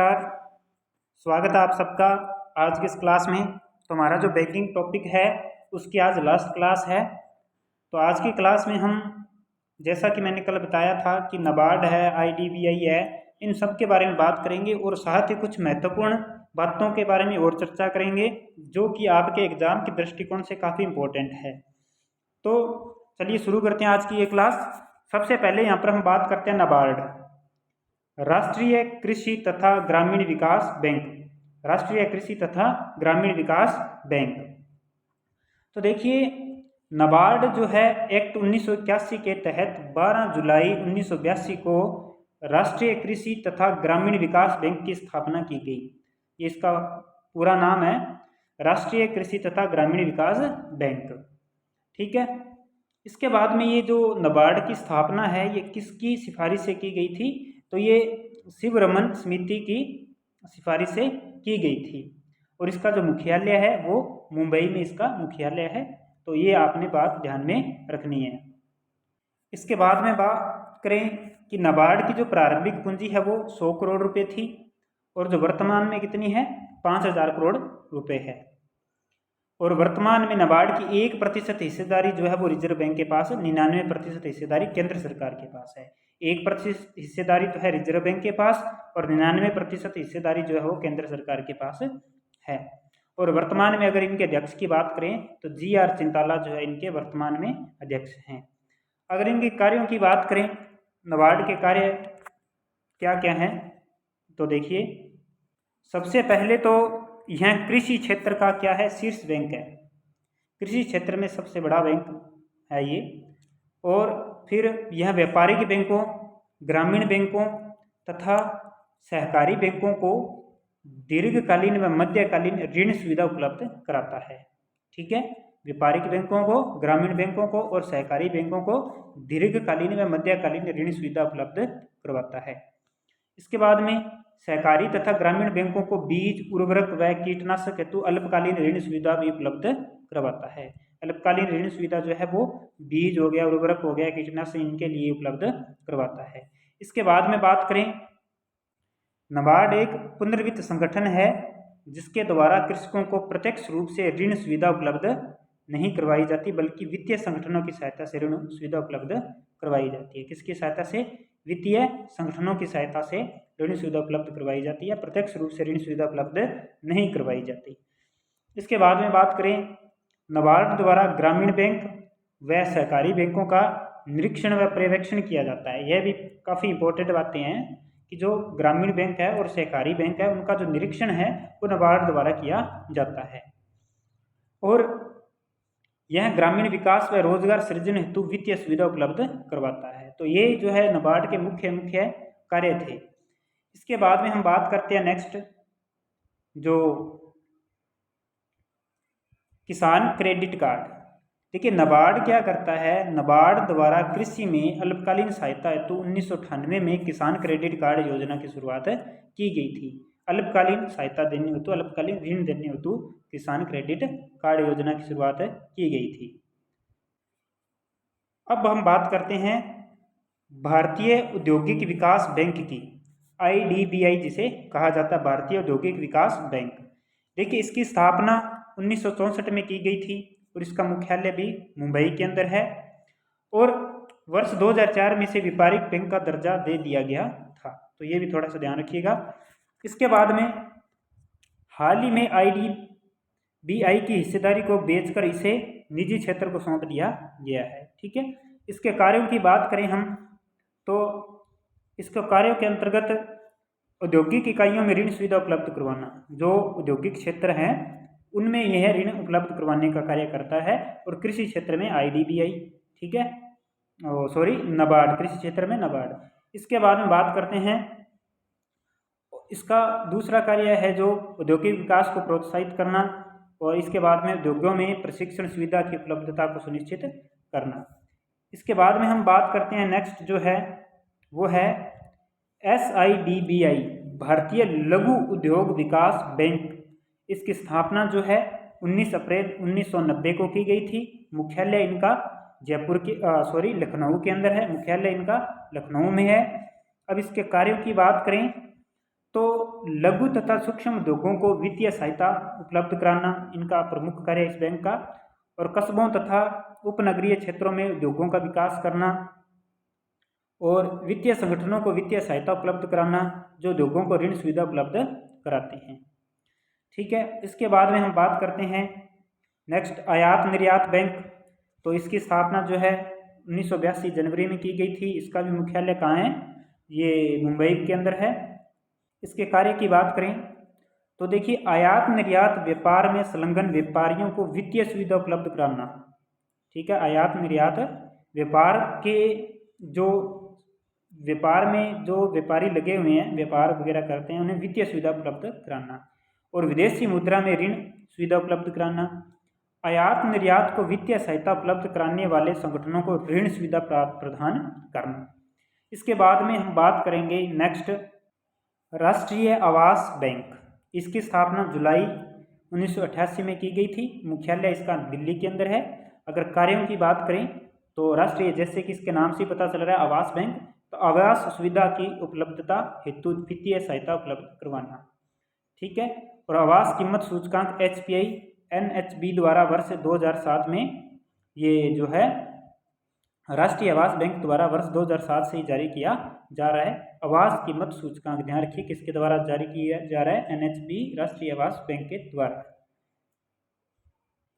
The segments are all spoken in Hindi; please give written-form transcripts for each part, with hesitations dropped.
नमस्कार। स्वागत है आप सबका आज की इस क्लास में। तो हमारा जो बैंकिंग टॉपिक है उसकी आज लास्ट क्लास है। तो आज की क्लास में हम, जैसा कि मैंने कल बताया था कि नाबार्ड है, आईडीबीआई है, इन सब के बारे में बात करेंगे और साथ ही कुछ महत्वपूर्ण बातों के बारे में और चर्चा करेंगे जो कि आपके एग्जाम के दृष्टिकोण से काफ़ी इम्पोर्टेंट है। तो चलिए शुरू करते हैं आज की ये क्लास। सबसे पहले यहाँ पर हम बात करते हैं नाबार्ड, राष्ट्रीय कृषि तथा ग्रामीण विकास बैंक। राष्ट्रीय कृषि तथा ग्रामीण विकास बैंक। तो देखिए, नाबार्ड जो है एक्ट 1981 के तहत 12 जुलाई 1982 को राष्ट्रीय कृषि तथा ग्रामीण विकास बैंक की स्थापना की गई। ये इसका पूरा नाम है, राष्ट्रीय कृषि तथा ग्रामीण विकास बैंक। ठीक है। इसके बाद में ये जो नाबार्ड की स्थापना है ये किसकी सिफारिश से की गई थी? तो ये शिवरमन समिति की सिफारिश से की गई थी और इसका जो मुख्यालय है वो मुंबई में इसका मुख्यालय है। तो ये आपने बात ध्यान में रखनी है। इसके बाद में बात करें कि नाबार्ड की जो प्रारंभिक पूंजी है वो 100 करोड़ रुपए थी और जो वर्तमान में कितनी है, 5000 करोड़ रुपए है। और वर्तमान में नाबार्ड की 1% हिस्सेदारी जो है वो रिजर्व बैंक के पास, 99% हिस्सेदारी केंद्र सरकार के पास है। 1% हिस्सेदारी तो है रिजर्व बैंक के पास और 99% हिस्सेदारी जो है वो केंद्र सरकार के पास है। और वर्तमान में अगर इनके अध्यक्ष की बात करें तो GR चिंताला जो है इनके वर्तमान में अध्यक्ष हैं। अगर इनके कार्यों की बात करें, नाबार्ड के कार्य क्या क्या हैं, तो देखिए सबसे पहले तो यह कृषि क्षेत्र का क्या है, शीर्ष बैंक है। कृषि क्षेत्र में सबसे बड़ा बैंक है ये। और फिर यह व्यापारिक बैंकों, ग्रामीण बैंकों तथा सहकारी बैंकों को दीर्घकालीन व मध्यकालीन ऋण सुविधा उपलब्ध कराता है। ठीक है, व्यापारिक बैंकों को, ग्रामीण बैंकों को और सहकारी बैंकों को दीर्घकालीन व मध्यकालीन ऋण सुविधा उपलब्ध करवाता है। इसके बाद में सहकारी तथा ग्रामीण बैंकों को बीज, उर्वरक व कीटनाशक हेतु अल्पकालीन ऋण सुविधा भी उपलब्ध करवाता है। अल्पकालीन ऋण सुविधा जो है वो बीज हो गया, उर्वरक हो गया, कीटनाशक, इनके लिए उपलब्ध करवाता है। इसके बाद में बात करें, नाबार्ड एक पुनर्वित्त संगठन है जिसके द्वारा कृषकों को प्रत्यक्ष रूप से ऋण सुविधा उपलब्ध नहीं करवाई जाती बल्कि वित्तीय संगठनों की सहायता से ऋण सुविधा उपलब्ध करवाई जाती है। किसकी सहायता से? वित्तीय संगठनों की सहायता से ऋण सुविधा उपलब्ध करवाई जाती है, प्रत्यक्ष रूप से ऋण सुविधा उपलब्ध नहीं करवाई जाती। इसके बाद में बात करें, नाबार्ड द्वारा ग्रामीण बैंक व सहकारी बैंकों का निरीक्षण व पर्यवेक्षण किया जाता है। यह भी काफ़ी इंपॉर्टेंट बातें हैं कि जो ग्रामीण बैंक है और सहकारी बैंक है उनका जो निरीक्षण है वो नाबार्ड द्वारा किया जाता है। और यह ग्रामीण विकास व रोजगार सृजन हेतु वित्तीय सुविधा उपलब्ध करवाता है। तो ये जो है नाबार्ड के मुख्य कार्य थे। इसके बाद में हम बात करते हैं नेक्स्ट, जो किसान क्रेडिट कार्ड। देखिए नाबार्ड क्या करता है, नाबार्ड द्वारा कृषि में अल्पकालीन सहायता हेतु 1998 में किसान क्रेडिट कार्ड योजना की शुरुआत की गई थी। अल्पकालीन सहायता देने हेतु, अल्पकालीन ऋण देने हेतु किसान क्रेडिट कार्ड योजना की शुरुआत की गई थी। अब हम बात करते हैं भारतीय औद्योगिक विकास बैंक की, IDBI जिसे कहा जाता है, भारतीय औद्योगिक विकास बैंक। देखिए इसकी स्थापना 1964 में की गई थी और इसका मुख्यालय भी मुंबई के अंदर है और वर्ष 2004 में इसे व्यापारिक बैंक का दर्जा दे दिया गया था। तो ये भी थोड़ा सा ध्यान रखिएगा। इसके बाद में हाल ही में IDBI की हिस्सेदारी को बेचकर इसे निजी क्षेत्र को सौंप दिया गया है। ठीक है, इसके कार्यों की बात करें हम तो इसके कार्यों के अंतर्गत औद्योगिक इकाइयों में ऋण सुविधा उपलब्ध करवाना, जो औद्योगिक क्षेत्र हैं उनमें यह ऋण उपलब्ध करवाने का कार्य करता है। और कृषि क्षेत्र में IDBI, ठीक है, नाबार्ड, कृषि क्षेत्र में नाबार्ड। इसके बाद में बात करते हैं, इसका दूसरा कार्य है जो औद्योगिक विकास को प्रोत्साहित करना और इसके बाद में उद्योगों में प्रशिक्षण सुविधा की उपलब्धता को सुनिश्चित करना। इसके बाद में हम बात करते हैं नेक्स्ट जो है वो है SIDBI, भारतीय लघु उद्योग विकास बैंक। इसकी स्थापना जो है 19 अप्रैल 1990 को की गई थी। मुख्यालय इनका लखनऊ के अंदर है। मुख्यालय इनका लखनऊ में है। अब इसके कार्यों की बात करें तो लघु तथा सूक्ष्म उद्योगों को वित्तीय सहायता उपलब्ध कराना इनका प्रमुख कार्य है इस बैंक का। और कस्बों तथा उपनगरीय क्षेत्रों में उद्योगों का विकास करना और वित्तीय संगठनों को वित्तीय सहायता उपलब्ध कराना जो उद्योगों को ऋण सुविधा उपलब्ध कराते हैं। ठीक है, इसके बाद में हम बात करते हैं नेक्स्ट आयात निर्यात बैंक। तो इसकी स्थापना जो है 1982 जनवरी में की गई थी। इसका भी मुख्यालय कहाँ है, ये मुंबई के अंदर है। इसके कार्य की बात करें तो देखिए, आयात निर्यात व्यापार में संलग्न व्यापारियों को वित्तीय सुविधा उपलब्ध कराना। ठीक है, आयात निर्यात व्यापार के जो व्यापार में जो व्यापारी लगे हुए हैं, व्यापार वगैरह करते हैं, उन्हें वित्तीय सुविधा उपलब्ध कराना और विदेशी मुद्रा में ऋण सुविधा उपलब्ध कराना। आयात निर्यात को वित्तीय सहायता उपलब्ध कराने वाले संगठनों को ऋण सुविधा प्रदान करना। इसके बाद में हम बात करेंगे नेक्स्ट राष्ट्रीय आवास बैंक। इसकी स्थापना जुलाई 1988 में की गई थी। मुख्यालय इसका दिल्ली के अंदर है। अगर कार्यों की बात करें तो राष्ट्रीय, जैसे कि इसके नाम से पता चल रहा है आवास बैंक, तो आवास सुविधा की उपलब्धता हेतु वित्तीय सहायता उपलब्ध करवाना। ठीक है, और आवास कीमत सूचकांक HPI NHB द्वारा वर्ष 2007 में ये जो है राष्ट्रीय आवास बैंक द्वारा वर्ष 2007 से ही जारी किया जा रहा है। आवास कीमत सूचकांक ध्यान रखिए किसके द्वारा जारी किया जा रहा है, NHB राष्ट्रीय आवास बैंक के द्वारा।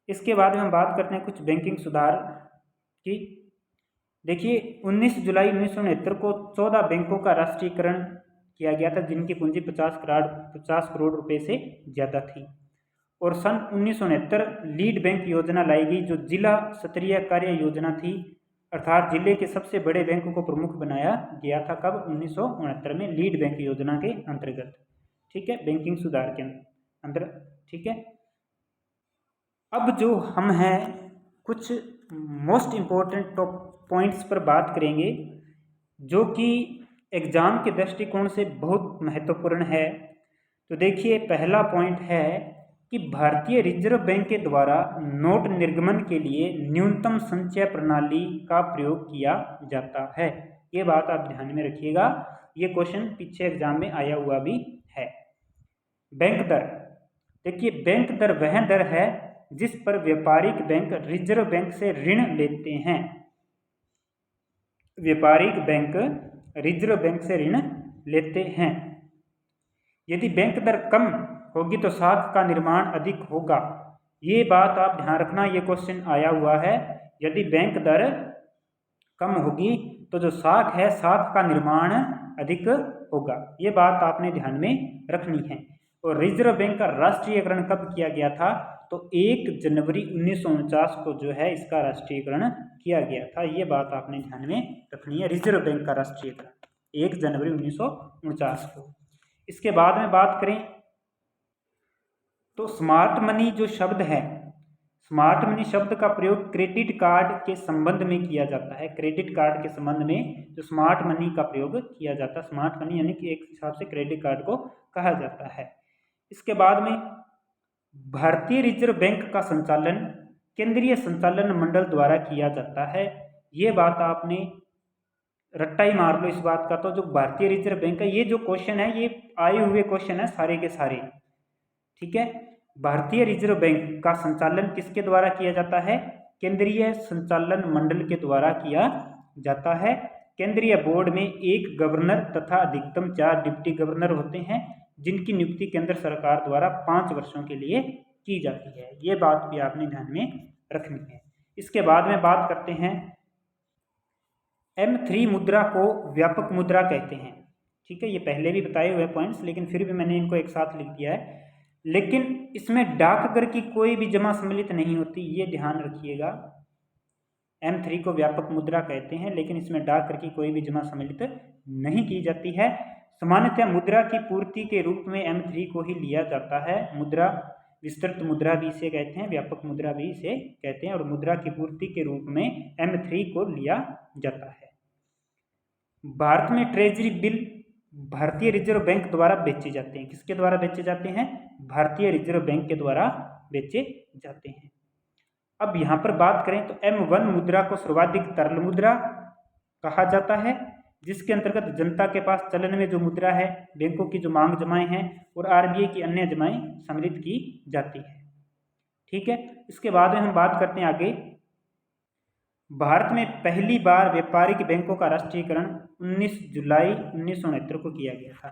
इसके बाद में हम बात करते हैं कुछ बैंकिंग सुधार की। देखिए, 19 जुलाई 1969 को 14 बैंकों का राष्ट्रीयकरण किया गया था जिनकी पूंजी 50 करोड़ रुपए से ज़्यादा थी। और सन 1969 लीड बैंक योजना लाई गई जो जिला स्तरीय कार्य योजना थी, अर्थात जिले के सबसे बड़े बैंकों को प्रमुख बनाया गया था। कब? 1969 में लीड बैंक योजना के अंतर्गत। ठीक है, बैंकिंग सुधार के अंदर। ठीक है, अब जो हम हैं कुछ मोस्ट इम्पोर्टेंट पॉइंट्स पर बात करेंगे जो कि एग्जाम के दृष्टिकोण से बहुत महत्वपूर्ण है। तो देखिए, पहला पॉइंट है कि भारतीय रिजर्व बैंक के द्वारा नोट निर्गमन के लिए न्यूनतम संचय प्रणाली का प्रयोग किया जाता है। ये बात आप ध्यान में रखिएगा, ये क्वेश्चन पीछे एग्जाम में आया हुआ भी है। बैंक दर, देखिए बैंक दर वह दर है जिस पर व्यापारिक बैंक रिजर्व बैंक से ऋण लेते हैं। व्यापारिक बैंक रिजर्व बैंक से ऋण लेते हैं। यदि बैंक दर कम होगी तो साख का निर्माण अधिक होगा। ये बात आप ध्यान रखना, ये क्वेश्चन आया हुआ है। यदि बैंक दर कम होगी तो जो साख है, साख का निर्माण अधिक होगा। ये बात आपने ध्यान में रखनी है। और रिजर्व बैंक का राष्ट्रीयकरण कब किया गया था? तो 1 जनवरी 1949 को जो है इसका राष्ट्रीयकरण किया गया था। ये बात आपने ध्यान में रखनी है, रिजर्व बैंक का राष्ट्रीयकरण 1 जनवरी 1949 को। इसके बाद में बात करें तो स्मार्ट मनी जो शब्द है, स्मार्ट मनी शब्द का प्रयोग क्रेडिट कार्ड के संबंध में किया जाता है। क्रेडिट कार्ड के संबंध में जो स्मार्ट मनी का प्रयोग किया जाता है, स्मार्ट मनी यानी कि एक हिसाब से क्रेडिट कार्ड को कहा जाता है। इसके बाद में भारतीय रिजर्व बैंक का संचालन केंद्रीय संचालन मंडल द्वारा किया जाता है। ये बात आपने रट्टा ही मार लो इस बात का। तो जो भारतीय रिजर्व बैंक है, ये जो क्वेश्चन है ये आए हुए क्वेश्चन है सारे के सारे। ठीक है, भारतीय रिजर्व बैंक का संचालन किसके द्वारा किया जाता है? केंद्रीय संचालन मंडल के द्वारा किया जाता है। केंद्रीय बोर्ड में एक गवर्नर तथा अधिकतम 4 डिप्टी गवर्नर होते हैं जिनकी नियुक्ति केंद्र सरकार द्वारा 5 वर्षों के लिए की जाती है। ये बात भी आपने ध्यान में रखनी है। इसके बाद में बात करते हैं M3 मुद्रा को व्यापक मुद्रा कहते हैं। ठीक है, ये पहले भी बताए हुए पॉइंट्स, लेकिन फिर भी मैंने इनको एक साथ लिख दिया है। लेकिन इसमें डाकघर की कोई भी जमा सम्मिलित नहीं होती, ये ध्यान रखिएगा। M3 को व्यापक मुद्रा कहते हैं, लेकिन इसमें डाकघर की कोई भी जमा सम्मिलित नहीं की जाती है। सामान्यतः मुद्रा की पूर्ति के रूप में M3 को ही लिया जाता है। मुद्रा, विस्तृत मुद्रा भी इसे कहते हैं, व्यापक मुद्रा भी इसे कहते हैं, और मुद्रा की पूर्ति के रूप में M3 को लिया जाता है। भारत में ट्रेजरी बिल भारतीय रिजर्व बैंक द्वारा बेचे जाते हैं। किसके द्वारा बेचे जाते हैं? भारतीय रिजर्व बैंक के द्वारा बेचे जाते हैं। अब यहाँ पर बात करें तो M1 मुद्रा को सर्वाधिक तरल मुद्रा कहा जाता है, जिसके अंतर्गत जनता के पास चलन में जो मुद्रा है, बैंकों की जो मांग जमाएं हैं और आरबीआई की अन्य जमाएं सम्मिलित की जाती है। ठीक है, इसके बाद में हम बात करते हैं आगे। भारत में पहली बार व्यापारिक बैंकों का राष्ट्रीयकरण 19 जुलाई 1969 को किया गया था।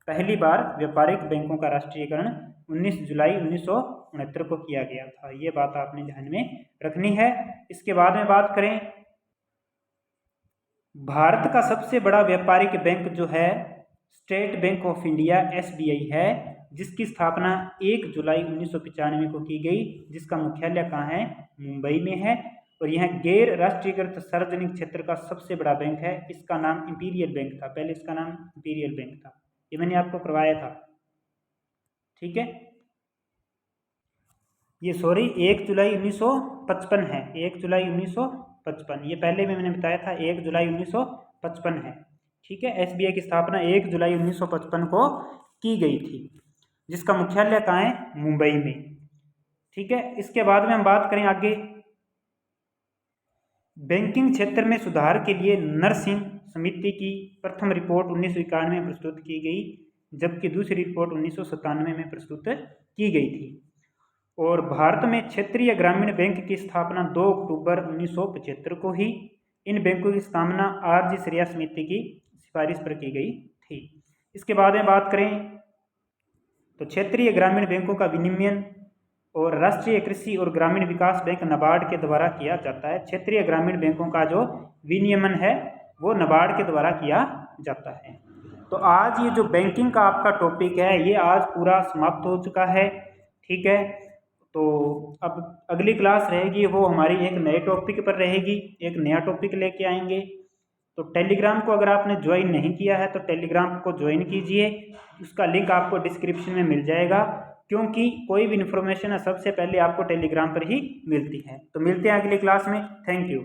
पहली बार व्यापारिक बैंकों का राष्ट्रीयकरण 19 जुलाई 1969 को किया गया था। ये बात आपने ध्यान में रखनी है। इसके बाद में बात करें, भारत का सबसे बड़ा व्यापारिक बैंक जो है state bank of India SBI है, जिसकी स्थापना 1 जुलाई 1995 को की गई, जिसका मुख्यालय कहाँ है? मुंबई में है। और यह गैर राष्ट्रीयकृत सार्वजनिक क्षेत्र का सबसे बड़ा बैंक है। इसका नाम इंपीरियल बैंक था, पहले इसका नाम इंपीरियल बैंक था, ये मैंने आपको करवाया था। ठीक है, ये 1 जुलाई 1955 है, 1 जुलाई 1955, ये पहले भी मैंने बताया था 1 जुलाई 1955 है। ठीक है, SBI की स्थापना 1 जुलाई 1955 को की गई थी, जिसका मुख्यालय कहाँ है? मुंबई में। ठीक है, इसके बाद में हम बात करें आगे, बैंकिंग क्षेत्र में सुधार के लिए नरसिंह समिति की प्रथम रिपोर्ट 1991 में प्रस्तुत की गई, जबकि दूसरी रिपोर्ट 1997 में प्रस्तुत की गई थी। और भारत में क्षेत्रीय ग्रामीण बैंक की स्थापना 2 अक्टूबर 1975 को ही इन बैंकों की स्थापना RG श्रेया समिति की सिफारिश पर की गई थी। इसके बाद में बात करें तो क्षेत्रीय ग्रामीण बैंकों का विनियमन और राष्ट्रीय कृषि और ग्रामीण विकास बैंक NABARD के द्वारा किया जाता है। क्षेत्रीय ग्रामीण बैंकों का जो विनियमन है वो NABARD के द्वारा किया जाता है। तो आज ये जो बैंकिंग का आपका टॉपिक है ये आज पूरा समाप्त हो चुका है। ठीक है, तो अब अगली क्लास रहेगी वो हमारी एक नए टॉपिक पर रहेगी, एक नया टॉपिक लेके आएंगे। तो टेलीग्राम को अगर आपने ज्वाइन नहीं किया है तो टेलीग्राम को ज्वाइन कीजिए, उसका लिंक आपको डिस्क्रिप्शन में मिल जाएगा, क्योंकि कोई भी इन्फॉर्मेशन है सबसे पहले आपको टेलीग्राम पर ही मिलती है। तो मिलते हैं अगली क्लास में। Thank you.